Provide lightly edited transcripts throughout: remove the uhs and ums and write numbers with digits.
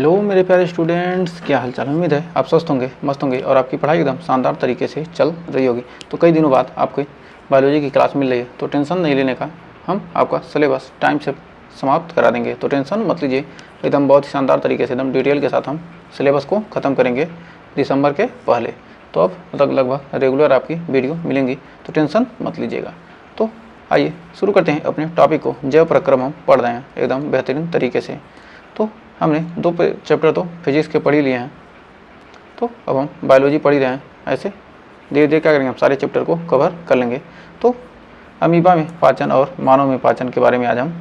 Hello मेरे प्यारे students, क्या हाल चाल। उम्मीद है आप स्वस्थ होंगे, मस्त होंगे और आपकी पढ़ाई एकदम शानदार तरीके से चल रही होगी। तो कई दिनों बाद आपको बायोलॉजी की क्लास मिल रही है, तो टेंशन नहीं लेने का, हम आपका सिलेबस टाइम से समाप्त करा देंगे। तो टेंशन मत लीजिए, एकदम बहुत ही शानदार तरीके से एकदम डिटेल के साथ हम सिलेबस को ख़त्म करेंगे दिसंबर के पहले। तो अब लगभग रेगुलर आपकी वीडियो मिलेंगी, तो टेंशन मत लीजिएगा। तो आइए शुरू करते हैं अपने टॉपिक को। जैव प्रक्रम हम पढ़ रहे हैं एकदम बेहतरीन तरीके से। तो हमने 2 चैप्टर तो फिजिक्स के पढ़ ही लिए हैं, तो अब हम बायोलॉजी पढ़ ही रहे हैं। ऐसे धीरे धीरे क्या करेंगे, हम सारे चैप्टर को कवर कर लेंगे। तो अमीबा में पाचन और मानव में पाचन के बारे में आज हम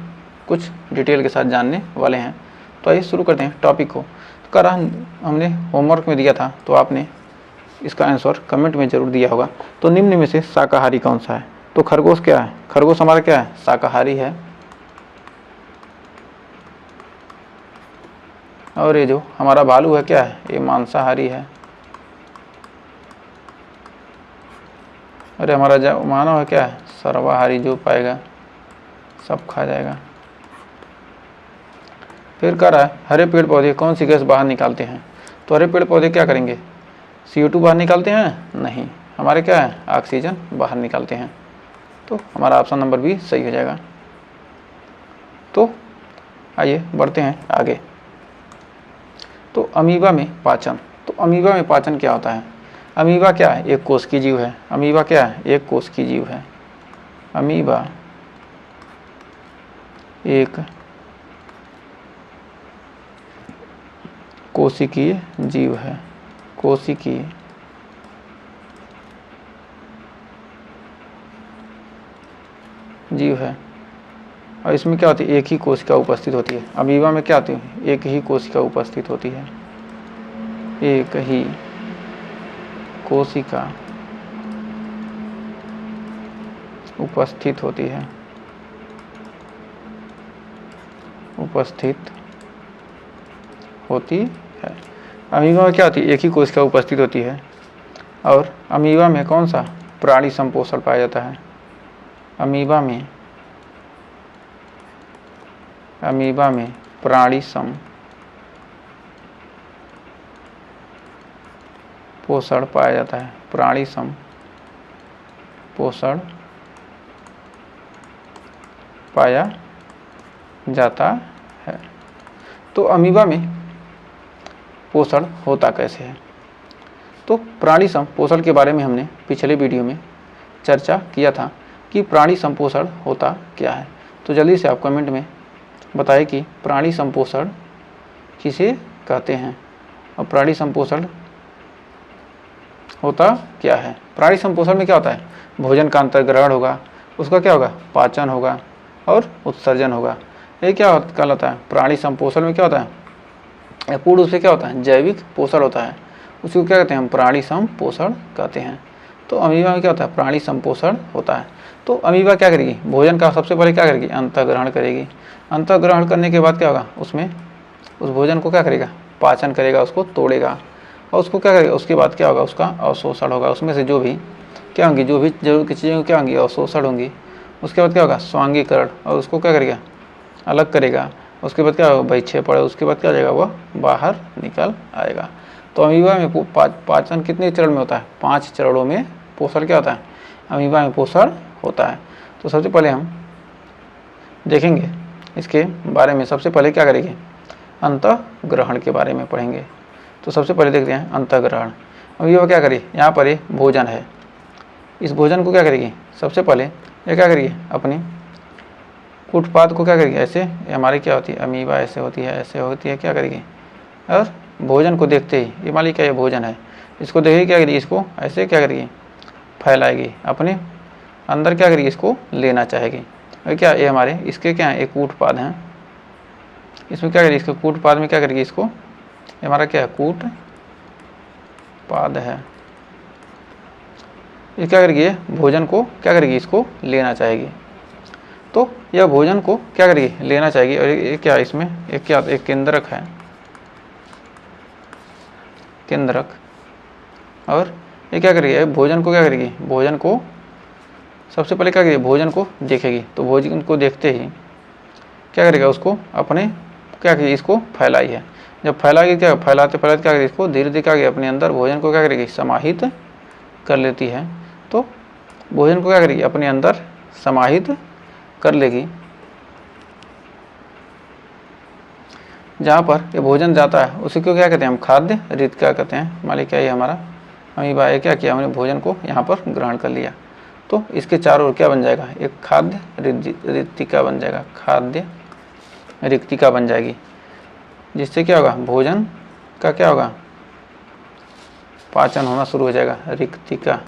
कुछ डिटेल के साथ जानने वाले हैं। तो आइए शुरू करते हैं टॉपिक को। तो कल हमने होमवर्क में दिया था, तो आपने इसका आंसर कमेंट में ज़रूर दिया होगा। तो निम्न में से शाकाहारी कौन सा है? तो खरगोश क्या है? खरगोश हमारा क्या है? शाकाहारी है। और ये जो हमारा भालू है क्या है? ये मांसाहारी है। अरे हमारा जो मानव है क्या है? सर्वाहारी, जो पाएगा सब खा जाएगा। फिर कह रहा है हरे पेड़ पौधे कौन सी गैस बाहर निकालते हैं? तो हरे पेड़ पौधे क्या करेंगे? CO2 बाहर निकालते हैं? नहीं, हमारे क्या है? ऑक्सीजन बाहर निकालते हैं। तो हमारा ऑप्शन नंबर बी सही हो जाएगा। तो आइए बढ़ते हैं आगे। तो अमीबा में पाचन। तो अमीबा में पाचन क्या होता है? अमीबा क्या है? एक कोशिकीय जीव है। अमीबा क्या है? एक कोशिकीय जीव है। अमीबा एक कोशिकीय जीव है। कोशिकीय जीव है। और इसमें क्या होती है? एक ही कोशिका उपस्थित होती है। अमीबा में क्या होती है? एक ही कोशिका उपस्थित होती है। एक ही कोशिका उपस्थित होती है। उपस्थित होती है। अमीबा में क्या होती है? एक ही कोशिका उपस्थित होती है। और अमीबा में कौन सा प्राणी संपोषण पाया जाता है? अमीबा में प्राणी संपोषण पाया जाता है। प्राणी संपोषण पाया जाता है। तो अमीबा में पोषण होता कैसे है? तो प्राणी संपोषण के बारे में हमने पिछले वीडियो में चर्चा किया था कि प्राणी संपोषण होता क्या है। तो जल्दी से आप कमेंट में बताएं कि प्राणी संपोषण किसे कहते हैं और प्राणी संपोषण होता क्या है। प्राणी संपोषण में क्या होता है? भोजन का अंतर्ग्रहण होगा, उसका क्या होगा? पाचन होगा और उत्सर्जन होगा। ये क्या कहलाता है? प्राणी संपोषण में क्या होता है? पूर्ण रूप से क्या होता है? जैविक पोषण होता है। उसको क्या कहते हैं? हम प्राणी संपोषण कहते हैं। तो अमीबा में क्या होता है? प्राणी संपोषण होता है। तो अमीबा क्या करेगी? भोजन का सबसे पहले क्या करेगी? अंतर्ग्रहण करेगी। अंतर्ग्रहण करने के बाद क्या होगा? उसमें उस भोजन को क्या करेगा? पाचन करेगा, उसको तोड़ेगा और उसको क्या करेगा? उसके बाद क्या होगा? उसका अवशोषण होगा। उसमें से जो भी क्या होंगी, जो भी जरूरत की चीज़ें क्या होंगी? अवशोषण होंगी। उसके बाद क्या होगा? स्वांगीकरण, और उसको क्या करेगा? अलग करेगा। उसके बाद क्या होगा? बहिक्षेपण। उसके बाद क्या हो जाएगा? वह बाहर निकल आएगा। तो अमीबा में पाचन कितने चरण में होता है? 5 चरणों में पोषण क्या होता है? अमीबा में पोषण होता है। तो सबसे पहले हम देखेंगे इसके बारे में। सबसे पहले क्या करेंगे? अंतःग्रहण के बारे में पढ़ेंगे। तो सबसे पहले देखते हैं अंतःग्रहण। अमीबा क्या करेगी? यहाँ पर ये भोजन है, इस भोजन को क्या करेगी? सबसे पहले ये क्या करेगी? अपनी कूटपाद को क्या करेगी? ऐसे हमारी क्या होती है? अमीबा ऐसे होती है, ऐसे होती है। क्या करेगी? और भोजन को देखते ही ये मान ली क्या ये भोजन है, इसको देखेगी क्या करेगी? इसको ऐसे क्या करेगी? फैलाएगी, अपने अंदर क्या करेगी? इसको लेना चाहेगी। और क्या ये हमारे इसके क्या है? एक कूटपाद हैं। इसमें क्या करेगी? इसके कूटपाद में क्या करेगी? इसको, ये हमारा क्या है? कूटपाद है। ये क्या करेगी? भोजन को क्या करेगी? इसको लेना चाहेगी। तो यह भोजन को क्या करेगी? लेना चाहेगी। और ये क्या? इसमें एक क्या? एक केंद्रक है, केंद्रक। और ये क्या करेगी? भोजन को क्या करेगी? भोजन को सबसे पहले क्या करेगी? भोजन को देखेगी। तो भोजन को देखते ही क्या करेगा? उसको अपने क्या करेगी? इसको फैलाई है, जब फैलाएगी क्या, फैलाते फैलाते क्या करेगी, इसको धीरे धीरे क्या करेगी, अपने अंदर भोजन को क्या करेगी, समाहित कर लेती है। तो भोजन को क्या करेगी, अपने अंदर समाहित कर लेगी। जहाँ पर ये भोजन जाता है उसी को क्या कहते हैं हम, खाद्य रिक्तिका कहते हैं। मान लीजिए क्या ये हमारा अमीबा है, क्या किया हमने, भोजन को यहाँ पर ग्रहण कर लिया, तो इसके चारों ओर क्या बन जाएगा, एक खाद्य रिक्तिका बन जाएगा, खाद्य रिक्तिका बन जाएगी, जिससे क्या होगा, भोजन का क्या होगा, पाचन होना शुरू हो जाएगा। रिक्तिका,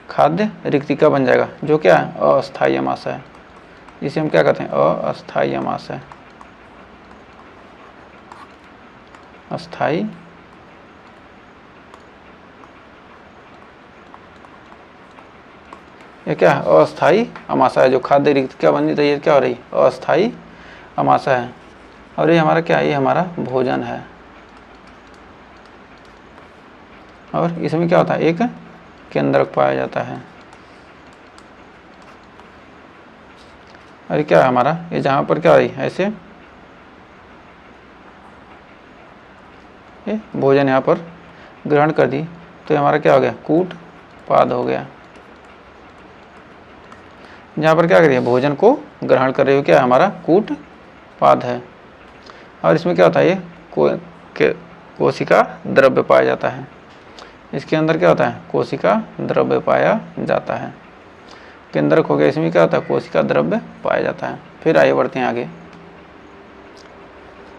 खाद्य रिक्तिका बन जाएगा, जो क्या है, अस्थायी आमाशय है, जिसे हम क्या कहते हैं, अस्थायी आमाशय, अस्थायी ये क्या है, अस्थायी आमाशय है। जो खाद्य रिक्तिका बनी तो ये क्या हो रही, अस्थायी आमाशय है। और ये हमारा क्या है, ये हमारा भोजन है। और इसमें क्या होता है, एक केंद्रक पाया जाता है। अरे क्या है हमारा, ये जहाँ पर क्या हो रही ऐसे, ये भोजन यहाँ पर ग्रहण कर दी, तो हमारा क्या हो गया, कूट पाद हो गया। यहाँ पर क्या करिए, भोजन को ग्रहण कर रही हो, क्या है हमारा कूट पाद है। और इसमें क्या होता है, ये कोशिका द्रव्य पाया जाता है। इसके अंदर क्या होता है, कोशिका द्रव्य पाया जाता है। केंद्रक हो गया, इसमें क्या होता है, कोशिका द्रव्य पाया जाता है। फिर आगे बढ़ते हैं आगे,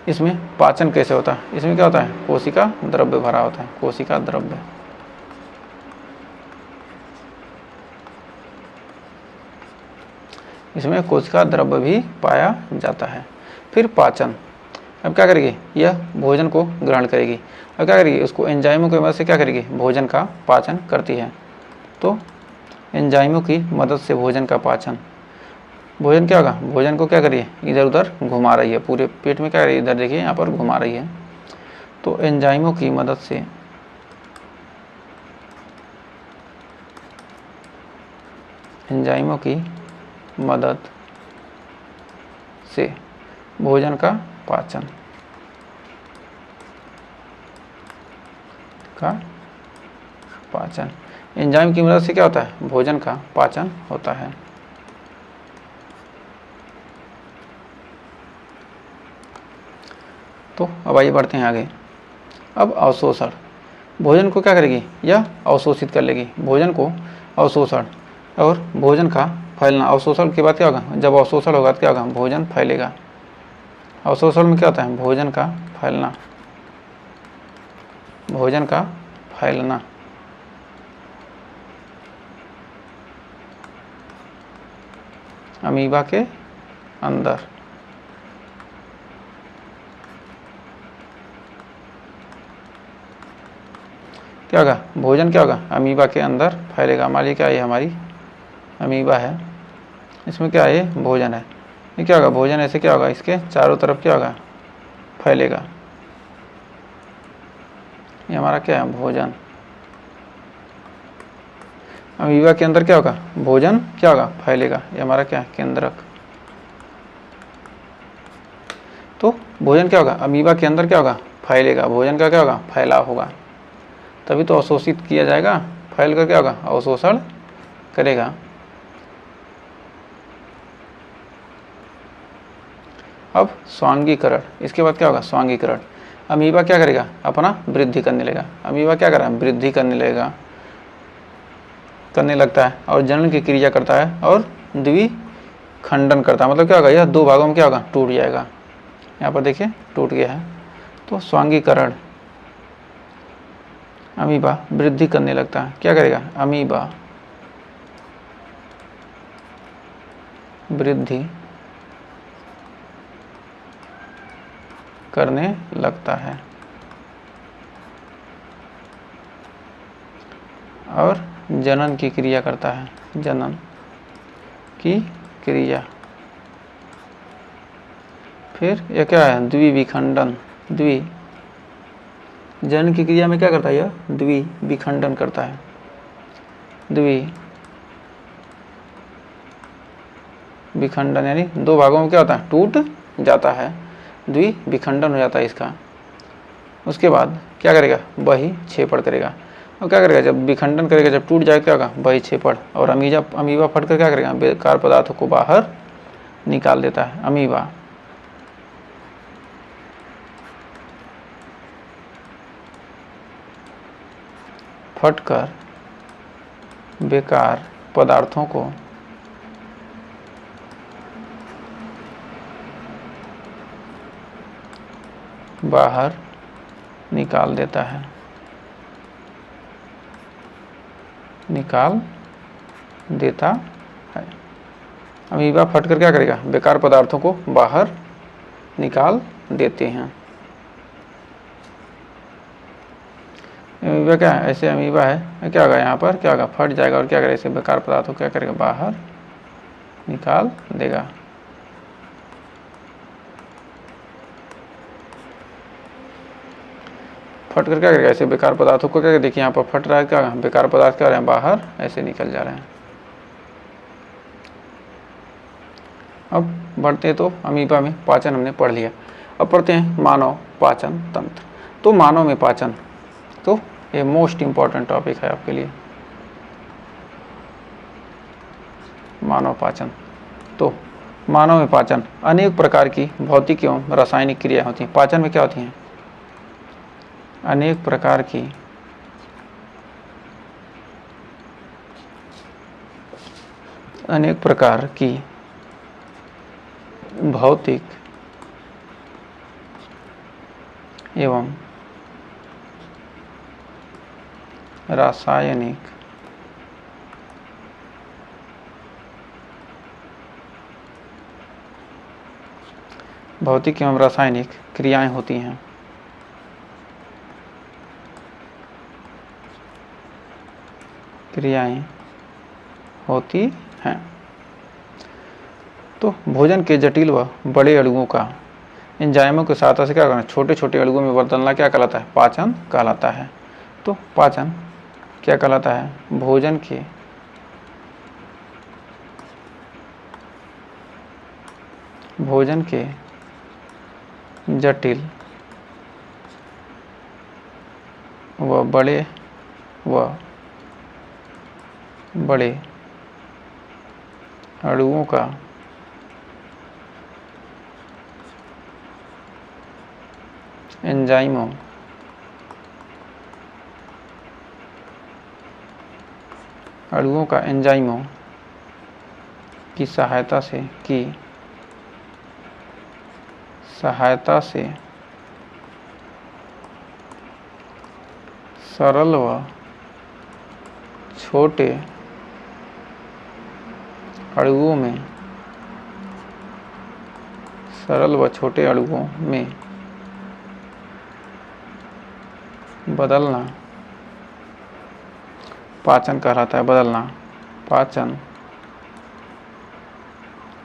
इसमें पाचन कैसे होता है। इसमें क्या होता है, कोशिका द्रव्य भरा होता है, कोशिका द्रव्य। इसमें कोशिका द्रव्य भी पाया जाता है। फिर पाचन, अब क्या करेगी, यह भोजन को ग्रहण करेगी, अब क्या करेगी, उसको एंजाइमों की मदद से क्या करेगी, भोजन का पाचन करती है। तो एंजाइमों की मदद से भोजन का पाचन, भोजन क्या होगा, भोजन को क्या करिए, इधर उधर घुमा रही है, पूरे पेट में क्या करिए, इधर देखिए यहाँ पर घुमा रही है। तो एंजाइमों की मदद से, एंजाइमों की मदद से भोजन का पाचन एंजाइम की मदद से क्या होता है, भोजन का पाचन होता है। तो अब आइए बढ़ते हैं आगे। अब अवशोषण, भोजन को क्या करेगी, यह अवशोषित कर लेगी, भोजन को अवशोषण, और भोजन का फैलना। अवशोषण के बाद क्या होगा, जब अवशोषण होगा तो क्या होगा, भोजन फैलेगा। अवशोषण में क्या होता है, भोजन का फैलना, भोजन का फैलना। अमीबा के अंदर, क्या होगा, भोजन क्या होगा, अमीबा के अंदर फैलेगा। मान लीजिए क्या ये हमारी अमीबा है, इसमें क्या है, ये भोजन है, ये क्या होगा, भोजन ऐसे क्या होगा, इसके चारों तरफ क्या होगा, फैलेगा। ये हमारा क्या है, भोजन। अमीबा के अंदर क्या होगा, भोजन क्या होगा, फैलेगा। ये हमारा क्या है, केंद्रक। तो भोजन क्या होगा, अमीबा के अंदर क्या होगा, फैलेगा, भोजन का क्या होगा, फैलाव होगा, तभी तो अवशोषित किया जाएगा। फैल कर क्या होगा, अवशोषण करेगा। अब स्वांगीकरण, इसके बाद क्या होगा, स्वांगीकरण। अमीबा क्या करेगा, अपना वृद्धि करने लगेगा। अमीबा क्या कर रहा है, वृद्धि करने लगता है, और जनन की क्रिया करता है, और द्विखंडन करता है। मतलब क्या होगा, यह दो भागों में क्या होगा, टूट जाएगा। यहाँ पर देखिए टूट गया है। तो स्वांगीकरण, अमीबा वृद्धि करने लगता है, क्या करेगा, अमीबा वृद्धि करने लगता है, और जनन की क्रिया करता है, जनन की क्रिया। फिर यह क्या है, द्विविखंडन, जनन की क्रिया में क्या करता है, यह द्विविखंडन करता है, द्विविखंडन यानी दो भागों में क्या होता है, टूट जाता है। द्विविखंडन हो जाता है इसका। उसके बाद क्या करेगा, बहिक्षेपण करेगा। और क्या करेगा, जब विखंडन करेगा, जब टूट जाएगा क्या होगा, बहिक्षेपण। और अमीबा फटकर क्या करेगा, बेकार पदार्थों को बाहर निकाल देता है। अमीबा फटकर बेकार पदार्थों को बाहर निकाल देता है, निकाल देता है। अमीबा फटकर क्या करेगा, बेकार पदार्थों को बाहर निकाल देते हैं। अमीबा क्या है, ऐसे अमीबा है, क्या होगा यहाँ पर, क्या होगा, फट जाएगा और क्या करेगा, ऐसे बेकार पदार्थों क्या करेगा, बाहर निकाल देगा। फट कर क्या करेगा, ऐसे बेकार पदार्थों को क्या, देखिए यहाँ पर फट रहा है, क्या बेकार पदार्थ क्या हो रहे हैं, बाहर ऐसे निकल जा रहे हैं। अब बढ़ते हैं, तो अमीबा में पाचन हमने पढ़ लिया। अब पढ़ते हैं मानव पाचन तंत्र। तो मानव में पाचन, तो ये मोस्ट इम्पॉर्टेंट टॉपिक है आपके लिए, मानव पाचन। तो मानव में पाचन, अनेक प्रकार की भौतिक एवं रासायनिक क्रिया होती हैं। पाचन में क्या होती हैं, अनेक प्रकार की भौतिक एवं रासायनिक क्रियाएं होती हैं। तो भोजन के जटिल व बड़े अणुओं का एंजाइमों की सहायता से क्या करना, छोटे छोटे अणुओं में बदलना क्या कहलाता है, पाचन कहलाता है। तो पाचन क्या कहलाता है, भोजन के जटिल व बड़े अणुओं का एंजाइमों की सहायता से सरल व छोटे अणुओं में बदलना पाचन कहलाता है। पाचन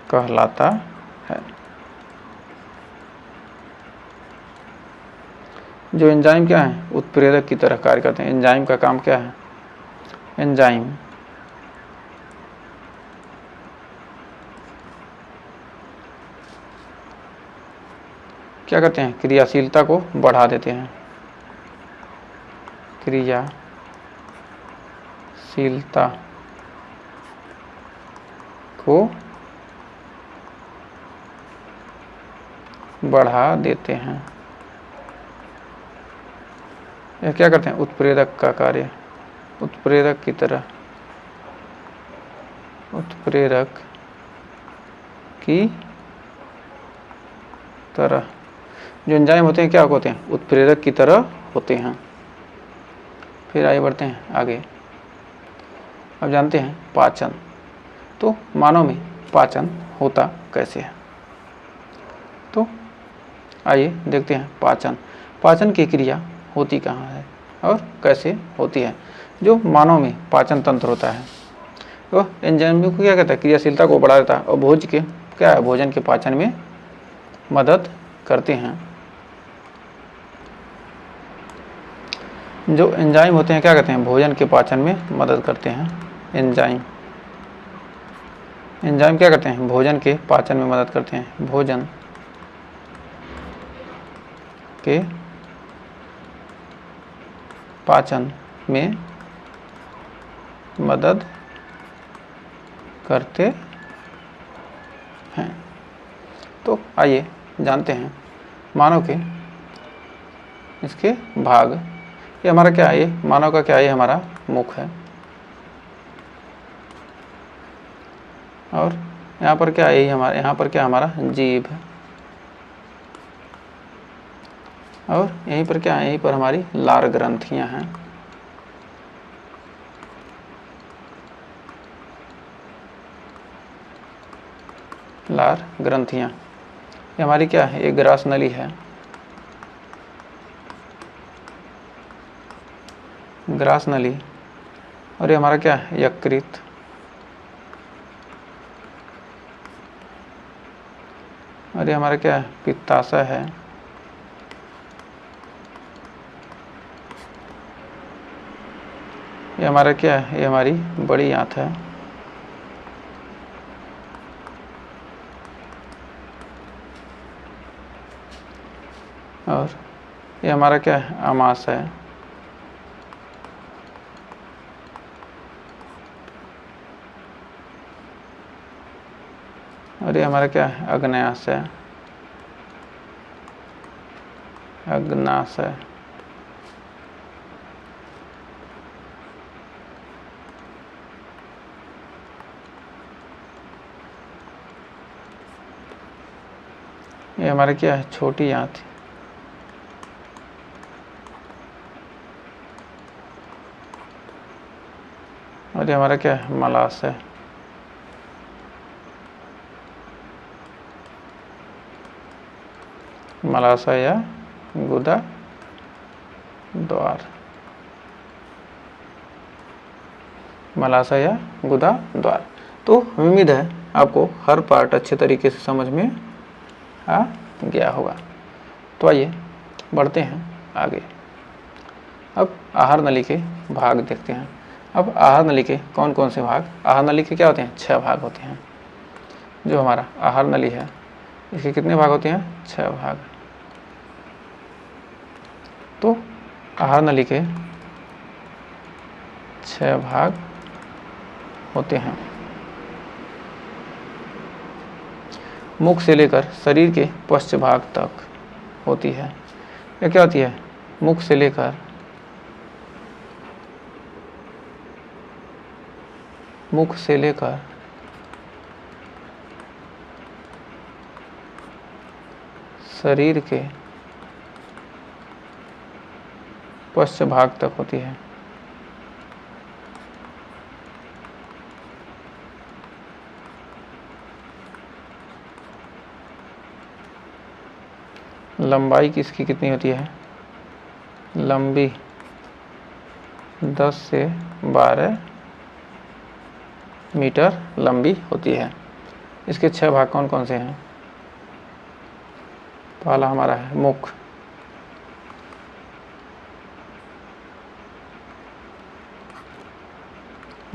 कहलाता है। जो एंजाइम क्या है, उत्प्रेरक की तरह कार्य करते हैं। एंजाइम का काम क्या है, एंजाइम क्या करते हैं, क्रियाशीलता को बढ़ा देते हैं। क्रियाशीलता को बढ़ा देते हैं। यह क्या करते हैं, उत्प्रेरक का कार्य, उत्प्रेरक की तरह जो एंजाइम होते हैं क्या होते हैं, उत्प्रेरक की तरह होते हैं। फिर आगे बढ़ते हैं आगे। अब जानते हैं पाचन। तो मानव में पाचन होता कैसे है, तो आइए देखते हैं पाचन की क्रिया होती कहाँ है और कैसे होती है। जो मानव में पाचन तंत्र होता है तो एंजाइम को क्या कहता है, क्रियाशीलता को बढ़ा देता है और भोजन के पाचन में मदद करते हैं। जो एंजाइम होते हैं क्या कहते हैं, भोजन के पाचन में मदद करते हैं। एंजाइम क्या करते हैं, भोजन के पाचन में मदद करते हैं। भोजन के पाचन में मदद करते हैं। तो आइए जानते हैं मानव के इसके भाग। ये हमारा क्या है, ये मानव का क्या है, ये हमारा मुख है। और यहाँ पर क्या है, ये हमारा, यहाँ पर क्या हमारा जीभ है। और यहीं पर क्या है, यहीं पर हमारी लार ग्रंथियाँ हैं। लार ग्रंथियाँ ये हमारी क्या है, ये ग्रास नली है। ग्रास नली। और ये हमारा क्या है, यकृत। और ये हमारा क्या है, पित्ताशय है। ये हमारा क्या है, ये हमारी बड़ी आंत है। और ये हमारा क्या है, आमाशय है। और ये हमारा क्या है, अग्न्याशय। अग्नाशय। ये हमारा क्या है, छोटी आंत। और ये हमारा क्या है, मलाशय। मलाशय या गुदा द्वार। मलाशय या गुदा द्वार। तो उम्मीद है आपको हर पार्ट अच्छे तरीके से समझ में आ गया होगा। तो आइए बढ़ते हैं आगे। अब आहार नली के भाग देखते हैं। अब आहार नली के कौन कौन से भाग, आहार नली के क्या होते हैं, 6 भाग होते हैं। जो हमारा आहार नली है इसके कितने भाग होते हैं, 6 भाग। तो आहार नली के 6 भाग होते हैं। मुख से लेकर शरीर के पश्च भाग तक होती है। यह क्या होती है, मुख से लेकर शरीर के पश्च भाग तक होती है। लंबाई किसकी कितनी होती है, लंबी 10 से 12 मीटर लंबी होती है। इसके 6 भाग कौन कौन से हैं। पहला हमारा है मुख।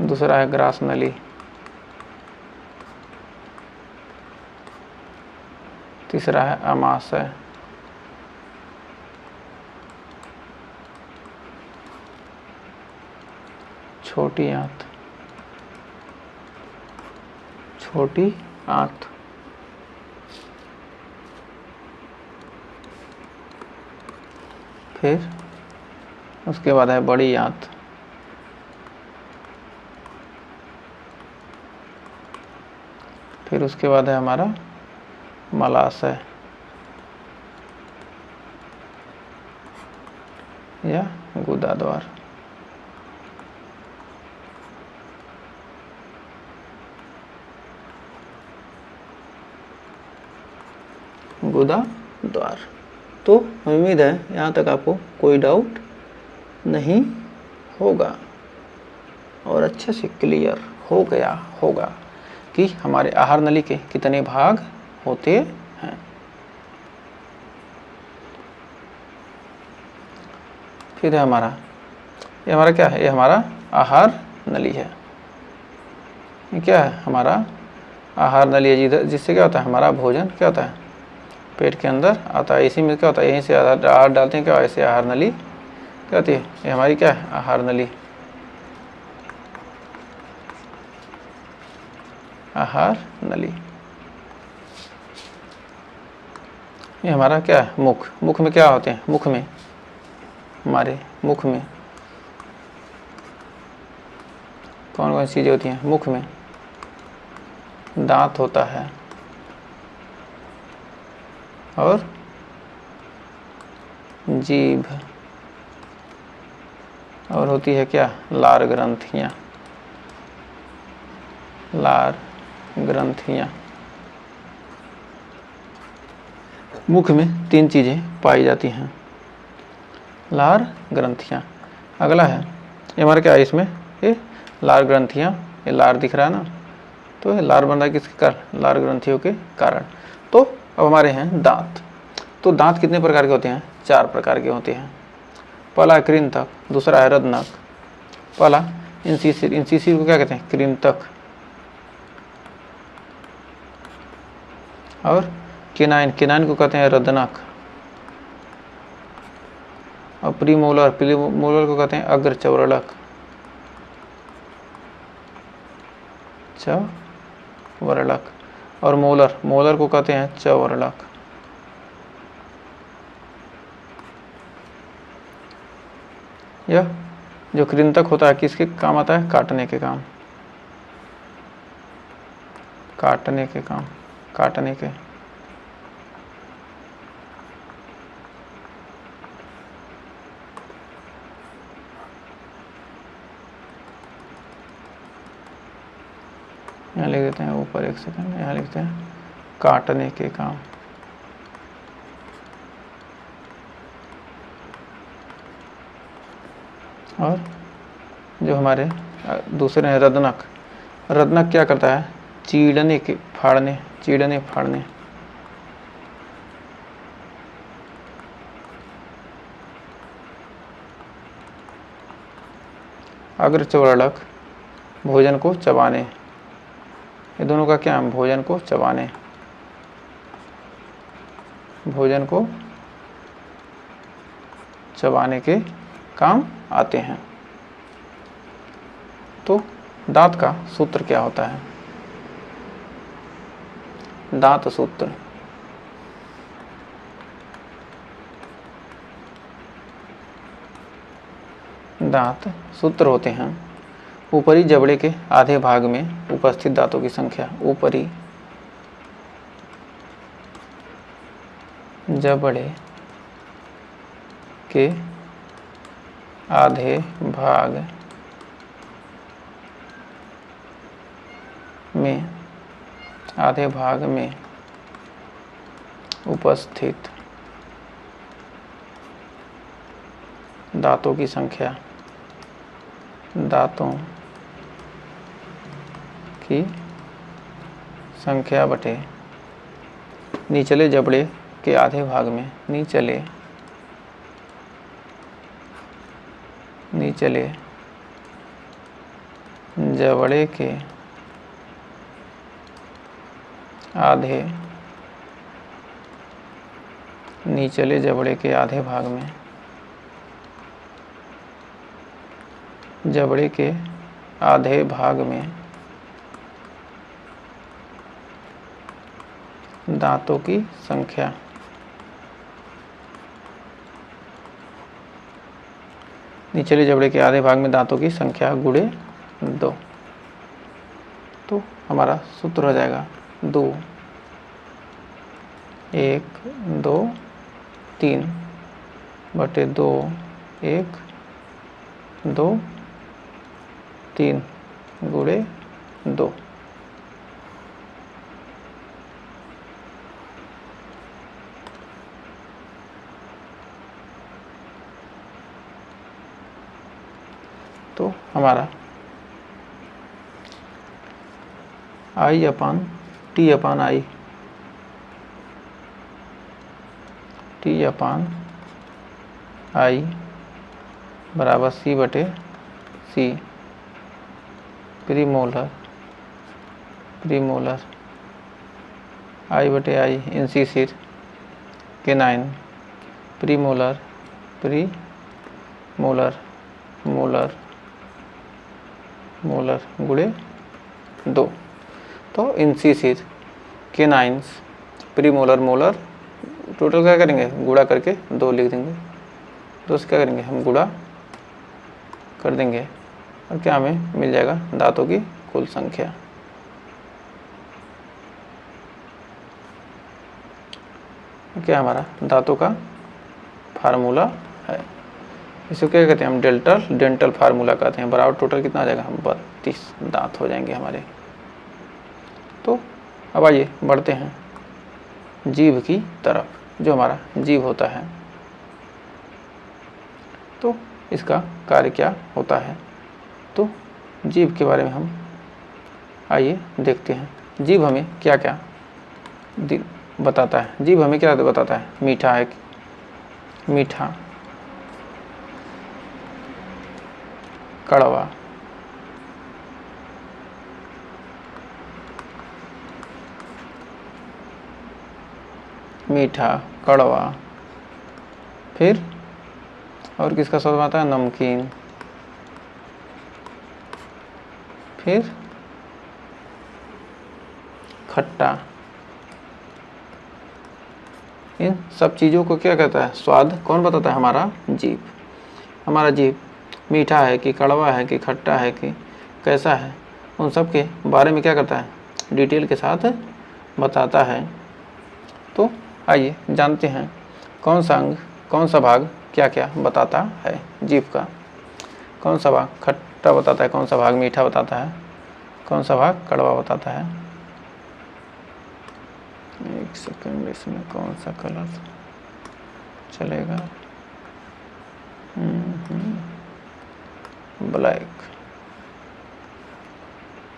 दूसरा है ग्रास नली। तीसरा है आमाशय। छोटी आंत। फिर उसके बाद है बड़ी आंत। फिर उसके बाद है हमारा मलाशय या गुदा द्वार। गुदा द्वार। तो उम्मीद है यहाँ तक आपको कोई डाउट नहीं होगा और अच्छे से क्लियर हो गया होगा कि हमारे आहार नली के कितने भाग होते हैं। फिर है हमारा, ये हमारा क्या है, ये हमारा आहार नली है। ये क्या है, हमारा आहार नली है जिससे क्या होता है, हमारा भोजन क्या होता है, पेट के अंदर आता है। इसी में क्या होता है, यहीं से आहार डालते हैं, क्या ऐसे आहार नली क्या होती है, ये हमारी क्या है, आहार नली। आहार नली। ये हमारा क्या है, मुख। मुख में क्या होते हैं, मुख में हमारे मुख में कौन कौन सी चीज़ें होती हैं, मुख में दांत होता है और जीभ, और होती है क्या, लार ग्रंथियाँ। लार ग्रंथियाँ। मुख में 3 चीज़ें पाई जाती हैं, लार ग्रंथियाँ। अगला है ये हमारा क्या है, इसमें ये लार ग्रंथियाँ, ये लार दिख रहा है ना, तो ये लार बन रहा है किसके कारण, लार ग्रंथियों के कारण। तो अब हमारे हैं दांत। तो दांत कितने प्रकार के होते हैं, 4 प्रकार के होते हैं। पहला है कृंतक, दूसरा है रदनक, पहला इंसिसिर, इंसिसिर को क्या कहते हैं, कृंतक, और केनाइन, केनाइन को कहते हैं रदनक, और प्रीमोलर, प्रीमोलर को कहते हैं अग्र चौरलक, चौरलक, और मोलर, मोलर को कहते हैं चौरलक। यह जो कृंतक होता है किसके काम आता है, काटने के काम, काटने के काम, काटने के। यहाँ लिख देते हैं ऊपर, एक सेकंड, यहाँ लिखते हैं काटने के काम। और जो हमारे दूसरे हैं रदनक, रदनक क्या करता है, चीड़ने के, फाड़ने, चीड़ने फाड़ने। अग्र चौरलक भोजन को चबाने, ये दोनों का क्या है, भोजन को चबाने, भोजन को चबाने के काम आते हैं। तो दांत का सूत्र क्या होता है, दांत सूत्र, दांत सूत्र होते हैं ऊपरी जबड़े के आधे भाग में उपस्थित दांतों की संख्या, ऊपरी जबड़े के आधे भाग में, आधे भाग में उपस्थित दांतों की संख्या, दांतों की संख्या बटे निचले जबड़े के आधे भाग में, निचले जबड़े के आधे, निचले जबड़े के आधे भाग में, जबड़े के आधे भाग में दांतों की संख्या, निचले जबड़े के आधे भाग में दांतों की संख्या गुणे 2। तो हमारा सूत्र हो जाएगा 2, 1, 2, 3 बटे 2, 1, 2, 3 गुणे 2। तो हमारा I upon T upon I, T upon I बराबर C बटे C, प्रीमोलर, प्रीमोलर, I बटे I incisor, canine, premolar, molar, molar गुणे 2। तो incisor, canines, premolar, molar total क्या करेंगे, गुणा करके 2 लिख देंगे। तो उससे क्या करेंगे, हम गुणा कर देंगे और क्या हमें मिल जाएगा, दांतों की कुल संख्या। क्या हमारा दांतों का फार्मूला है। इसको क्या कहते हैं हम, डेंटल फार्मूला कहते हैं। बराबर टोटल कितना आ जाएगा, 32 दांत हो जाएंगे हमारे। तो अब आइए बढ़ते हैं जीभ की तरफ, जो हमारा जीभ होता है। तो इसका कार्य क्या होता है, तो जीभ के बारे में हम आइए देखते हैं। जीभ हमें क्या क्या बताता है। जीभ हमें क्या बताता है, मीठा है, मीठा, कड़वा, मीठा, कड़वा, फिर और किसका स्वाद आता है, नमकीन, फिर खट्टा। इन सब चीज़ों को क्या कहता है, स्वाद कौन बताता है, हमारा जीभ। हमारा जीभ मीठा है कि कड़वा है कि खट्टा है कि कैसा है, उन सब के बारे में क्या करता है, डिटेल के साथ बताता है। तो आइए जानते हैं कौन सा अंग, कौन सा भाग क्या क्या बताता है जीभ का। कौन सा भाग खट्टा बताता है, कौन सा भाग मीठा बताता है, कौन सा भाग कड़वा बताता है। एक सेकंड, इसमें कौन सा कलर चलेगा, ब्लैक।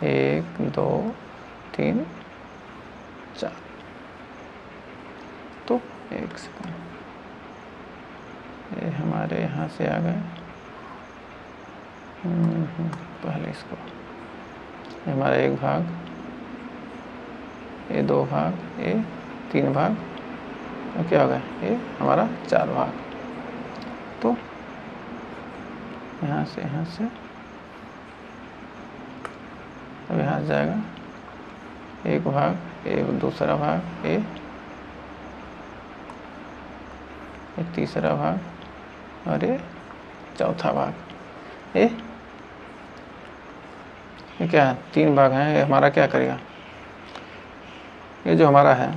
1 2 3 4। तो एक सेकंड, ये हमारे यहाँ से आ गए। पहले इसको, ये हमारा 1 भाग, ये 2 भाग, ये 3 भाग, तो क्या होगा, ये हमारा 4 भाग। तो यहाँ से अब यहाँ जाएगा 1 भाग, ये दूसरा भाग, ये तीसरा भाग और ये चौथा भाग। ये क्या है, 3 भाग हैं। ये हमारा क्या करेगा, ये जो हमारा है,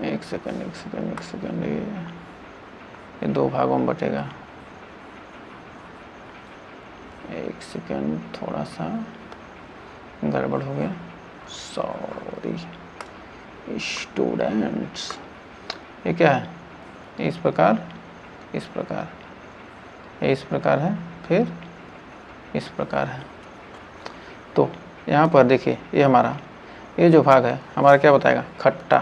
एक सेकंड, ये 2 भागों में बटेगा। एक सेकंड, थोड़ा सा गड़बड़ हो गया, सॉरी स्टूडेंट्स। ये क्या है, इस प्रकार, ये इस प्रकार है, फिर इस प्रकार है। तो यहाँ पर देखिए, ये हमारा, ये जो भाग है हमारा क्या बताएगा, खट्टा।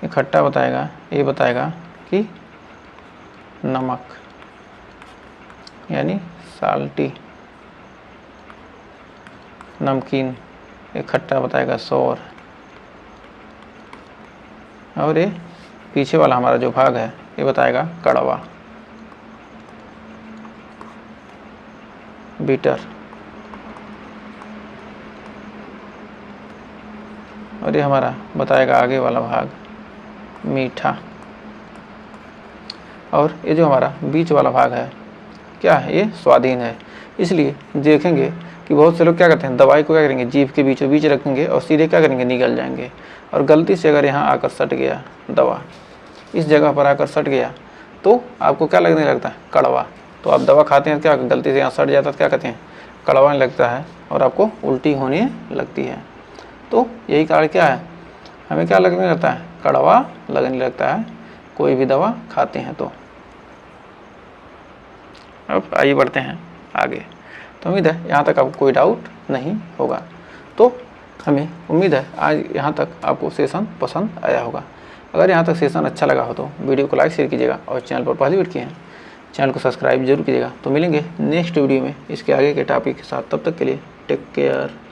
ये खट्टा बताएगा, ये बताएगा कि नमक यानी साल्टी। नमकीन, ये खट्टा बताएगा, सोर। और ये पीछे वाला हमारा जो भाग है, ये बताएगा कड़वा, बीटर। और ये हमारा बताएगा आगे वाला भाग, मीठा। और ये जो हमारा बीच वाला भाग है, क्या है, ये स्वादहीन है। इसलिए देखेंगे कि बहुत से लोग क्या करते हैं, दवाई को क्या करेंगे, जीभ के बीचों बीच रखेंगे और सीधे क्या करेंगे, निगल जाएंगे। और गलती से अगर यहाँ आकर सट गया दवा, इस जगह पर आकर सट गया, तो आपको क्या लगने लगता है, कड़वा। तो आप दवा खाते हैं, क्या गलती से यहाँ सट जाता है, तो क्या कहते हैं, कड़वा लगता है और आपको उल्टी होने लगती है। तो यही कारण क्या है, हमें क्या लगने लगता है, कड़वा लगने लगता है कोई भी दवा खाते हैं तो। अब आइए बढ़ते हैं आगे। तो उम्मीद है यहाँ तक आपको कोई डाउट नहीं होगा। तो हमें उम्मीद है आज यहाँ तक आपको सेशन पसंद आया होगा। अगर यहाँ तक सेशन अच्छा लगा हो तो वीडियो को लाइक शेयर कीजिएगा और चैनल पर पहली बार किए हैं चैनल को सब्सक्राइब जरूर कीजिएगा। तो मिलेंगे नेक्स्ट वीडियो में इसके आगे के टॉपिक के साथ, तब तक के लिए टेक केयर।